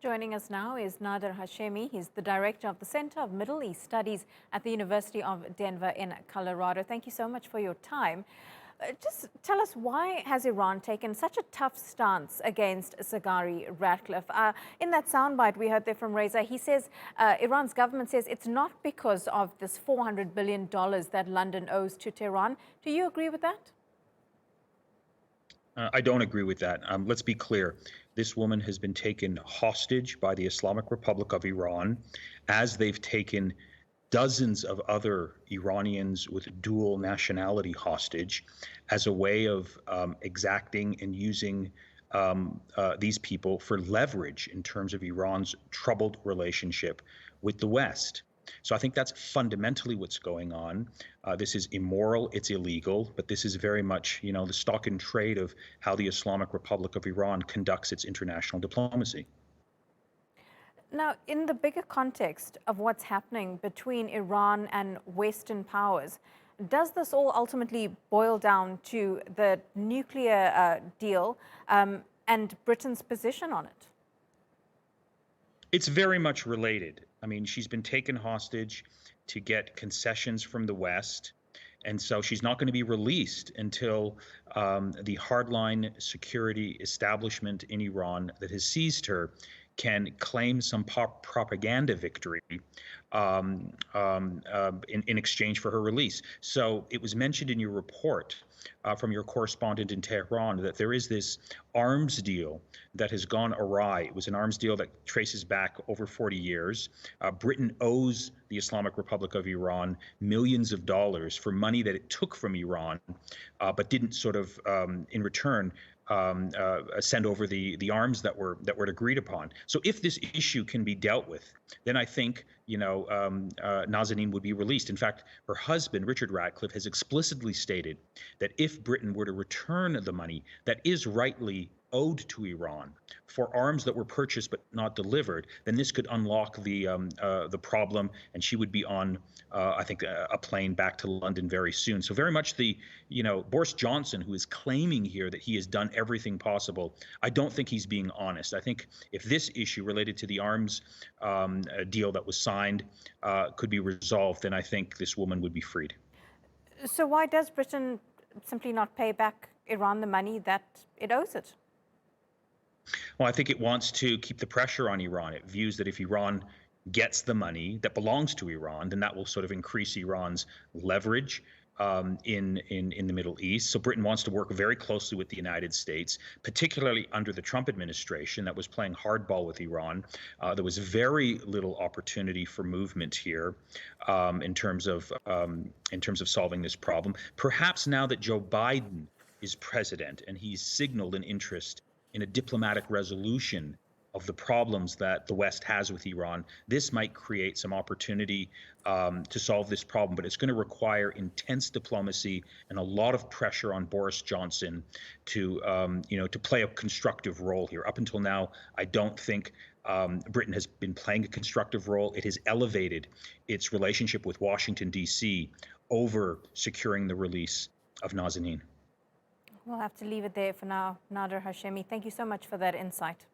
Joining us now is Nader Hashemi. He's the director of the Center of Middle East Studies at the University of Denver in Colorado. Thank you so much for your time. Just tell us, why has Iran taken such a tough stance against Zaghari-Ratcliffe? In that soundbite we heard there from Reza, he says Iran's government says it's not because of this $400 billion that London owes to Tehran. Do you agree with that? I don't agree with that. Let's be clear. This woman has been taken hostage by the Islamic Republic of Iran, as they've taken dozens of other Iranians with dual nationality hostage, as a way of exacting and using these people for leverage in terms of Iran's troubled relationship with the West. So I think that's fundamentally what's going on. This is immoral, it's illegal, but this is very much, the stock and trade of how the Islamic Republic of Iran conducts its international diplomacy. Now, in the bigger context of what's happening between Iran and Western powers, does this all ultimately boil down to the nuclear deal and Britain's position on it? It's very much related. I mean, she's been taken hostage to get concessions from the West. And so she's not going to be released until the hardline security establishment in Iran that has seized her can claim some propaganda victory in exchange for her release. So it was mentioned in your report from your correspondent in Tehran that there is this arms deal that has gone awry. It was an arms deal that traces back over 40 years. Britain owes the Islamic Republic of Iran millions of dollars for money that it took from Iran, but didn't sort of, in return, send over the arms that were agreed upon. So if this issue can be dealt with, then I think Nazanin would be released. In fact, her husband, Richard Ratcliffe, has explicitly stated that if Britain were to return the money that is rightly owed to Iran for arms that were purchased but not delivered, then this could unlock the problem, and she would be on, I think, a plane back to London very soon. So very much Boris Johnson, who is claiming here that he has done everything possible, I don't think he's being honest. I think if this issue related to the arms deal that was signed could be resolved, then I think this woman would be freed. So why does Britain simply not pay back Iran the money that it owes it? Well, I think it wants to keep the pressure on Iran. It views that if Iran gets the money that belongs to Iran, then that will sort of increase Iran's leverage in the Middle East. So Britain wants to work very closely with the United States, particularly under the Trump administration that was playing hardball with Iran. There was very little opportunity for movement here in terms of solving this problem. Perhaps now that Joe Biden is president and he's signaled an interest in a diplomatic resolution of the problems that the West has with Iran, this might create some opportunity to solve this problem. But it's going to require intense diplomacy and a lot of pressure on Boris Johnson to play a constructive role here. Up until now, I don't think Britain has been playing a constructive role. It has elevated its relationship with Washington, D.C. over securing the release of Nazanin. We'll have to leave it there for now. Nader Hashemi, thank you so much for that insight.